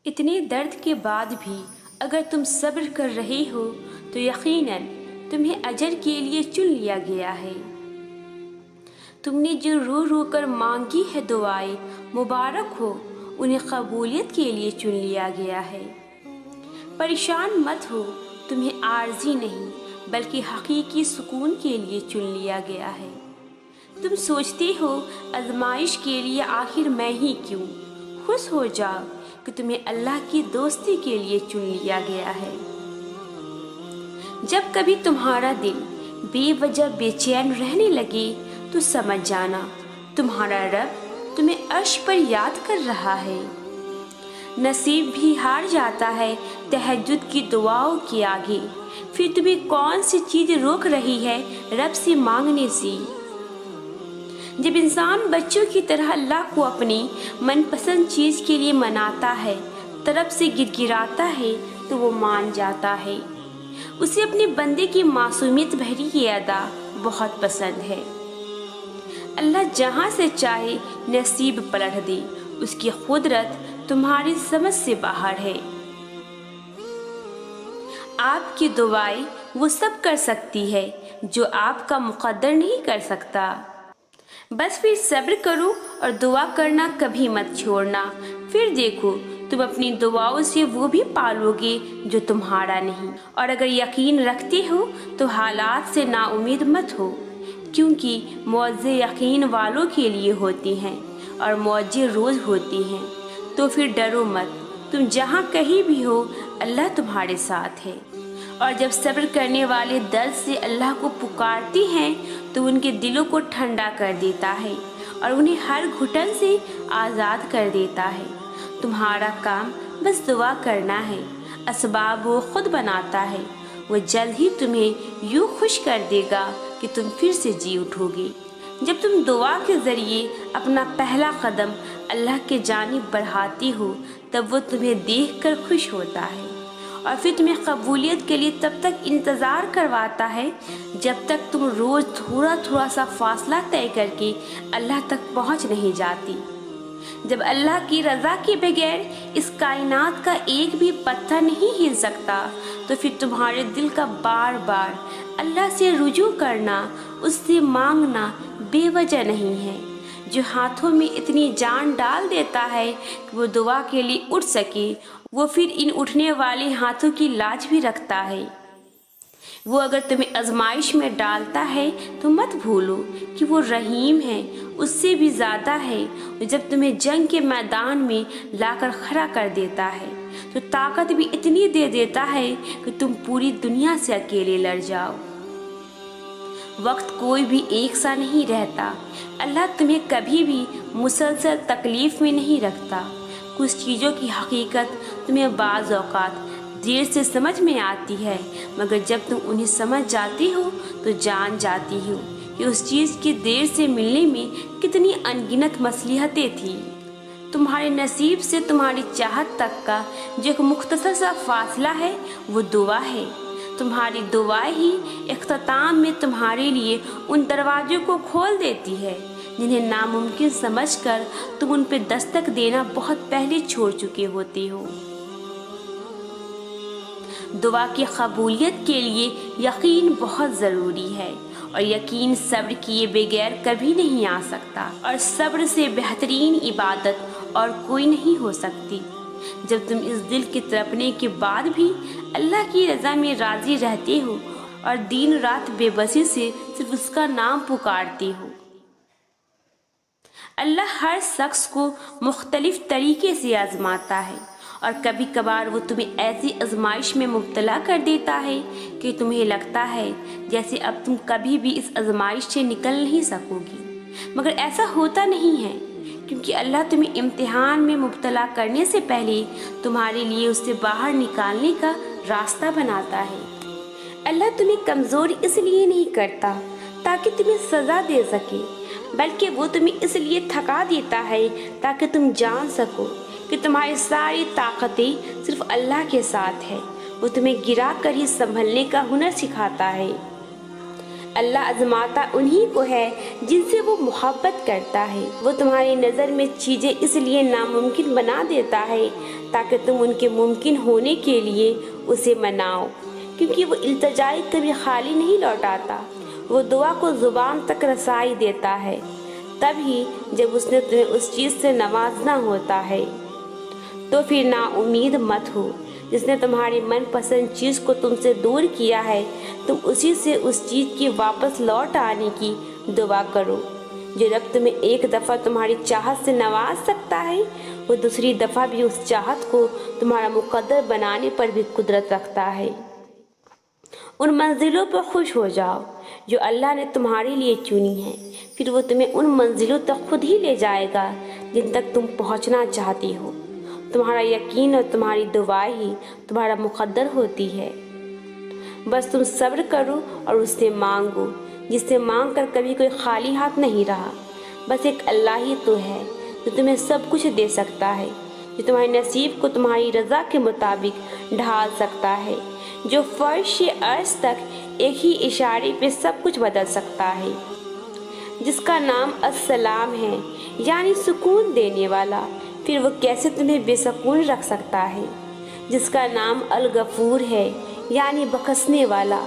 اتنے درد کے بعد بھی اگر تم صبر کر رہے ہو تو یقیناً تمہیں اجر کے لیے چن لیا گیا ہے۔ تم نے جو رو رو کر مانگی ہے دعائیں، مبارک ہو، انہیں قبولیت کے لیے چن لیا گیا ہے۔ پریشان مت ہو، تمہیں عارضی نہیں بلکہ حقیقی سکون کے لیے چن لیا گیا ہے۔ تم سوچتے ہو آزمائش کے لیے آخر میں ہی کیوں؟ خوش ہو جاؤ کہ تمہیں اللہ کی دوستی کے لیے چن لیا گیا ہے۔ جب کبھی تمہارا دل بے وجہ بے چین رہنے لگے تو سمجھ جانا تمہارا رب تمہیں عرش پر یاد کر رہا ہے۔ نصیب بھی ہار جاتا ہے تہجد کی دعاؤں کے آگے، پھر تمہیں کون سی چیز روک رہی ہے رب سے مانگنے سے؟ جب انسان بچوں کی طرح اللہ کو اپنی من پسند چیز کے لیے مناتا ہے، طرف سے گڑگڑاتا ہے تو وہ مان جاتا ہے۔ اسے اپنے بندے کی معصومیت بھری یہ ادا بہت پسند ہے۔ اللہ جہاں سے چاہے نصیب پلٹ دے، اس کی قدرت تمہاری سمجھ سے باہر ہے۔ آپ کی دعائیں وہ سب کر سکتی ہے جو آپ کا مقدر نہیں کر سکتا۔ بس پھر صبر کرو اور دعا کرنا کبھی مت چھوڑنا، پھر دیکھو تم اپنی دعاؤں سے وہ بھی پالو گے جو تمہارا نہیں۔ اور اگر یقین رکھتے ہو تو حالات سے نا امید مت ہو، کیونکہ معجزے یقین والوں کے لیے ہوتی ہیں اور معجزے روز ہوتی ہیں۔ تو پھر ڈرو مت، تم جہاں کہیں بھی ہو اللہ تمہارے ساتھ ہے۔ اور جب صبر کرنے والے درد سے اللہ کو پکارتے ہیں تو ان کے دلوں کو ٹھنڈا کر دیتا ہے اور انہیں ہر گھٹن سے آزاد کر دیتا ہے۔ تمہارا کام بس دعا کرنا ہے، اسباب وہ خود بناتا ہے۔ وہ جلد ہی تمہیں یوں خوش کر دے گا کہ تم پھر سے جی اٹھو گے۔ جب تم دعا کے ذریعے اپنا پہلا قدم اللہ کے جانب بڑھاتی ہو تب وہ تمہیں دیکھ کر خوش ہوتا ہے اور پھر تمہیں قبولیت کے لیے تب تک انتظار کرواتا ہے جب تک تم روز تھوڑا تھوڑا سا فاصلہ طے کر کے اللہ تک پہنچ نہیں جاتی۔ جب اللہ کی رضا کے بغیر اس کائنات کا ایک بھی پتھر نہیں ہل سکتا تو پھر تمہارے دل کا بار بار اللہ سے رجوع کرنا، اس سے مانگنا بے وجہ نہیں ہے۔ جو ہاتھوں میں اتنی جان ڈال دیتا ہے کہ وہ دعا کے لیے اٹھ سکے، وہ پھر ان اٹھنے والے ہاتھوں کی لاج بھی رکھتا ہے۔ وہ اگر تمہیں آزمائش میں ڈالتا ہے تو مت بھولو کہ وہ رحیم ہے، اس سے بھی زیادہ ہے۔ جب تمہیں جنگ کے میدان میں لا کر کھڑا کر دیتا ہے تو طاقت بھی اتنی دے دیتا ہے کہ تم پوری دنیا سے اکیلے لڑ جاؤ۔ وقت کوئی بھی ایک سا نہیں رہتا، اللہ تمہیں کبھی بھی مسلسل تکلیف میں نہیں رکھتا۔ کچھ چیزوں کی حقیقت تمہیں بعض اوقات دیر سے سمجھ میں آتی ہے، مگر جب تم انہیں سمجھ جاتی ہو تو جان جاتی ہو کہ اس چیز کی دیر سے ملنے میں کتنی انگنت مصلحتیں تھیں۔ تمہارے نصیب سے تمہاری چاہت تک کا جو ایک مختصر سا فاصلہ ہے وہ دعا ہے۔ تمہاری دعائیں ہی اختتام میں تمہارے لیے ان دروازوں کو کھول دیتی ہے جنہیں ناممکن سمجھ کر تم ان پہ دستک دینا بہت پہلے چھوڑ چکے ہوتے ہو۔ دعا کی قبولیت کے لیے یقین بہت ضروری ہے اور یقین صبر کیے بغیر کبھی نہیں آ سکتا، اور صبر سے بہترین عبادت اور کوئی نہیں ہو سکتی۔ جب تم اس دل کے تڑپنے کے بعد بھی اللہ کی رضا میں راضی رہتے ہو اور دن رات بے بسی سے صرف اس کا نام پکارتے ہو۔ اللہ ہر شخص کو مختلف طریقے سے آزماتا ہے اور کبھی کبھار وہ تمہیں ایسی آزمائش میں مبتلا کر دیتا ہے کہ تمہیں لگتا ہے جیسے اب تم کبھی بھی اس آزمائش سے نکل نہیں سکو گی، مگر ایسا ہوتا نہیں ہے، کیونکہ اللہ تمہیں امتحان میں مبتلا کرنے سے پہلے تمہارے لیے اس سے باہر نکالنے کا راستہ بناتا ہے۔ اللہ تمہیں کمزور اس لیے نہیں کرتا تاکہ تمہیں سزا دے سکے، بلکہ وہ تمہیں اس لیے تھکا دیتا ہے تاکہ تم جان سکو کہ تمہاری ساری طاقتیں صرف اللہ کے ساتھ ہے۔ وہ تمہیں گرا کر ہی سنبھلنے کا ہنر سکھاتا ہے۔ اللہ آزماتا انہی کو ہے جن سے وہ محبت کرتا ہے۔ وہ تمہاری نظر میں چیزیں اس لیے ناممکن بنا دیتا ہے ताकि तुम उनके मुमकिन होने के लिए उसे मनाओ, क्योंकि वो इल्तिजाई कभी खाली नहीं लौटाता। वो दुआ को ज़ुबान तक रसाई देता है तभी जब उसने तुम्हें उस चीज़ से नवाजना होता है। तो फिर ना उम्मीद मत हो। जिसने तुम्हारी मनपसंद चीज़ को तुमसे दूर किया है, तुम उसी से उस चीज़ की वापस लौट आने की दुआ करो। जो रब तुम्हें एक दफ़ा तुम्हारी चाहत से नवाज सकता है, वो दूसरी दफ़ा भी उस चाहत को तुम्हारा मुकद्दर बनाने पर भी कुदरत रखता है। उन मंजिलों पर खुश हो जाओ जो अल्लाह ने तुम्हारे लिए चुनी है, फिर वो तुम्हें उन मंजिलों तक खुद ही ले जाएगा जिन तक तुम पहुंचना चाहती हो। तुम्हारा यकीन और तुम्हारी दुआएं ही तुम्हारा मुकद्दर होती है। बस तुम सब्र करो और उससे मांगो, जिससे मांग कर कभी कोई खाली हाथ नहीं रहा। बस एक अल्लाह ही तो है जो तुम्हें सब कुछ दे सकता है, जो तुम्हारे नसीब को तुम्हारी रज़ा के मुताबिक ढाल सकता है, जो फर्श से अर्श तक एक ही इशारे पे सब कुछ बदल सकता है, जिसका नाम अस्सलाम है यानी सुकून देने वाला, फिर वो कैसे तुम्हें बेसकून रख सकता है। जिसका नाम अल गफूर है यानी बख्शने वाला,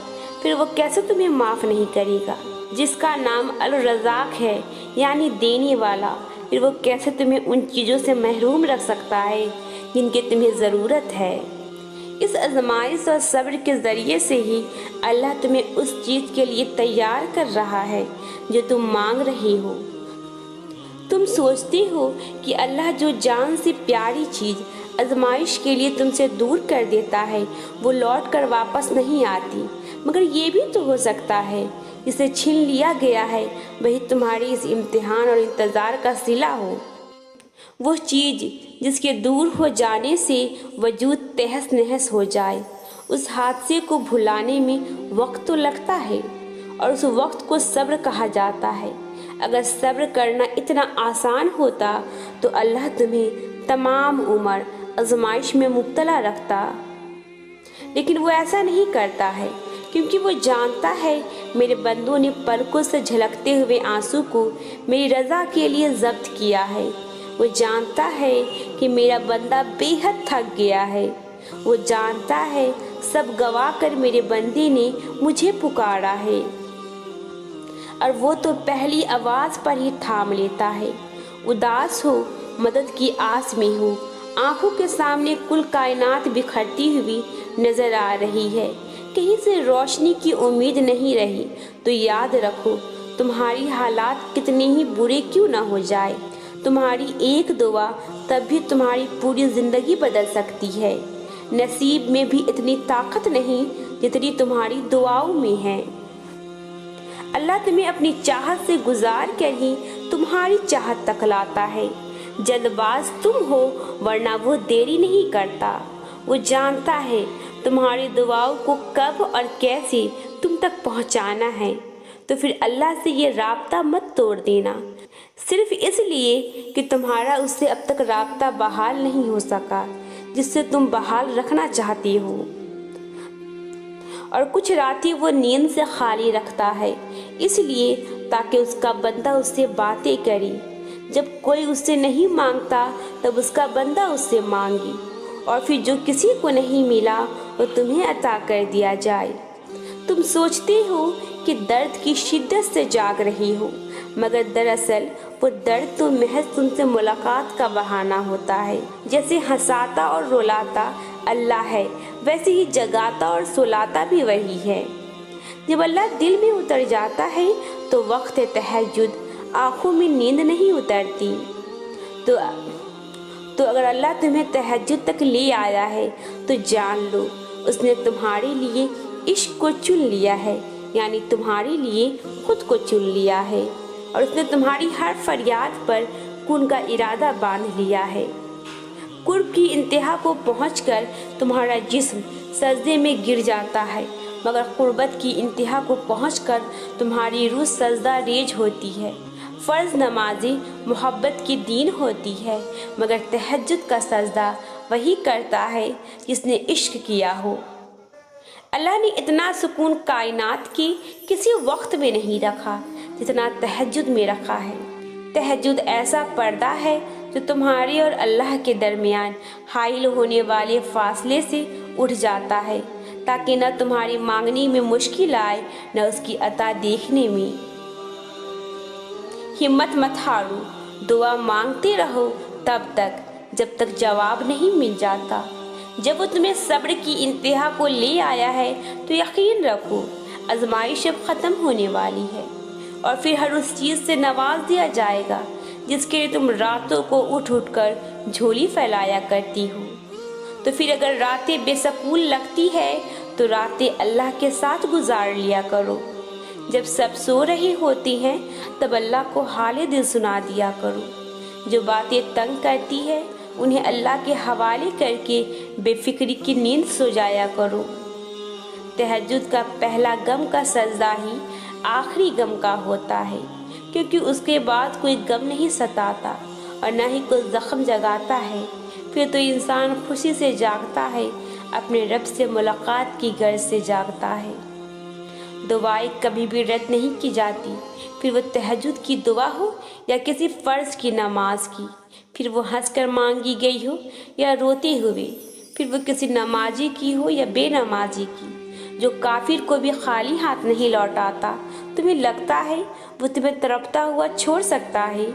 फिर वो कैसे तुम्हें माफ़ नहीं करेगा। जिसका नाम अल रज़ाक है यानी देने वाला, फिर वो कैसे तुम्हें उन चीज़ों से महरूम रख सकता है जिनकी तुम्हें ज़रूरत है। इस आज़माइश और सब्र के ज़रिए से ही अल्लाह तुम्हें उस चीज़ के लिए तैयार कर रहा है जो तुम मांग रही हो। तुम सोचते हो कि अल्लाह जो जान से प्यारी चीज़ आजमाइश के लिए तुमसे दूर कर देता है वो लौट कर वापस नहीं आती, मगर ये भी तो हो सकता है जिसे छीन लिया गया है वही तुम्हारी इस इम्तिहान और इंतज़ार का सिला हो। वो चीज़ जिसके दूर हो जाने से वजूद तहस नहस हो जाए, उस हादसे को भुलाने में वक्त तो लगता है और उस वक्त को सब्र कहा जाता है। अगर सब्र करना इतना आसान होता तो अल्लाह तुम्हें तमाम उम्र आजमाइश में मुब्तला रखता, लेकिन वो ऐसा नहीं करता है क्योंकि वो जानता है मेरे बंदों ने पलकों से झलकते हुए आंसू को मेरी रज़ा के लिए ज़ब्त किया है। वो जानता है कि मेरा बंदा बेहद थक गया है। वो जानता है सब गवा कर मेरे बंदे ने मुझे पुकारा है और वो तो पहली आवाज़ पर ही थाम लेता है। उदास हो, मदद की आस में हो, आंखों के सामने कुल कायनात बिखरती हुई नज़र आ रही है, कहीं से रोशनी की उम्मीद नहीं रही, तो याद रखो तुम्हारी हालात कितने ही बुरे क्यों ना हो जाए, तुम्हारी एक दुआ तब भी तुम्हारी पूरी ज़िंदगी बदल सकती है। नसीब में भी इतनी ताकत नहीं जितनी तुम्हारी दुआओं में है। अल्लाह तुम्हें अपनी चाहत से गुजार कर ही तुम्हारी चाहत तक लाता है। जल्दबाज तुम हो वरना वो देरी नहीं करता। वो जानता है तुम्हारी दुआओं को कब और कैसे तुम तक पहुंचाना है, तो फिर अल्लाह से ये राब्ता मत तोड़ देना सिर्फ इसलिए कि तुम्हारा उससे अब तक राब्ता बहाल नहीं हो सका जिससे तुम बहाल रखना चाहती हो। और कुछ रातें वो नींद से खाली रखता है इसलिए ताकि उसका बंदा उससे बातें करे। जब कोई उससे नहीं मांगता तब उसका बंदा उससे मांगे और फिर जो किसी को नहीं मिला वो तुम्हें अता कर दिया जाए। तुम सोचते हो कि दर्द की शिद्दत से जाग रही हो, मगर दरअसल वो दर्द तो महज तुमसे मुलाकात का बहाना होता है। जैसे हंसाता और रुलाता अल्लाह है, वैसे ही जगाता और सुलाता भी वही है। जब अल्लाह दिल में उतर जाता है तो वक्त तहज्जुद, आँखों में नींद नहीं उतरती। तो अगर अल्लाह तुम्हें तहज्जुद तक ले आया है तो जान लो उसने तुम्हारे लिए इश्क को चुन लिया है, यानी तुम्हारे लिए खुद को चुन लिया है और उसने तुम्हारी हर फरियाद पर कुन का इरादा बांध लिया है। कुर्ब की इंतहा को पहुंचकर तुम्हारा जिस्म सजदे में गिर जाता है, मगर कुर्बत की इंतहा को पहुंचकर तुम्हारी रूह सजदा रेज होती है। फ़र्ज़ नमाज़ी मोहब्बत की दीन होती है, मगर तहज्जुद का सजदा वही करता है जिसने इश्क किया हो। अल्लाह ने इतना सुकून कायनात की किसी वक्त में नहीं रखा जितना तहज्जुद में रखा है। तहज्जुद ऐसा पर्दा है जो तुम्हारे और अल्लाह के दरमियान हाइल होने वाले फासले से उठ जाता है, ताकि न तुम्हारी मांगने में मुश्किल आए न उसकी अता देखने में। हिम्मत मत हारो, दुआ मांगते रहो तब तक जब तक जवाब नहीं मिल जाता। जब वो तुम्हें सब्र की इंतहा को ले आया है तो यकीन रखो आजमाइश अब ख़त्म होने वाली है, और फिर हर उस चीज़ से नवाज दिया जाएगा जिसके लिए तुम रातों को उठ उठ कर झोली फैलाया करती हो। तो फिर अगर रातें बेसकून लगती है तो रातें अल्लाह के साथ गुजार लिया करो। जब सब सो रहे होते हैं तब अल्लाह को हाले दिल सुना दिया करो। जो बातें तंग करती है उन्हें अल्लाह के हवाले करके बेफिक्री की नींद सो जाया करो। तहज्जुद का पहला गम का सजदा ही आखिरी गम का होता है, क्योंकि उसके बाद कोई गम नहीं सताता और न ही कोई ज़ख्म जगाता है। फिर तो इंसान खुशी से जागता है, अपने रब से मुलाकात की गर्ज से जागता है। दुआएं कभी भी रद्द नहीं की जाती, फिर वो तहज्जुद की दुआ हो या किसी फ़र्ज़ की नमाज की, फिर वो हंसकर मांगी गई हो या रोते हुए, फिर वो किसी नमाजी की हो या बेनमाजी की। जो काफिर को भी खाली हाथ नहीं लौटाता, तुम्हें लगता है वो तुम्हें तड़पता हुआ छोड़ सकता है?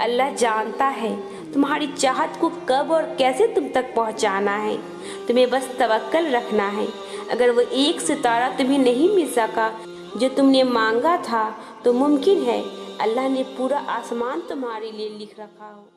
अल्लाह जानता है तुम्हारी चाहत को कब और कैसे तुम तक पहुंचाना है। तुम्हें बस तवक्कल रखना है। अगर वो एक सितारा तुम्हें नहीं मिल सका जो तुमने मांगा था, तो मुमकिन है अल्लाह ने पूरा आसमान तुम्हारे लिए लिख रखा हो।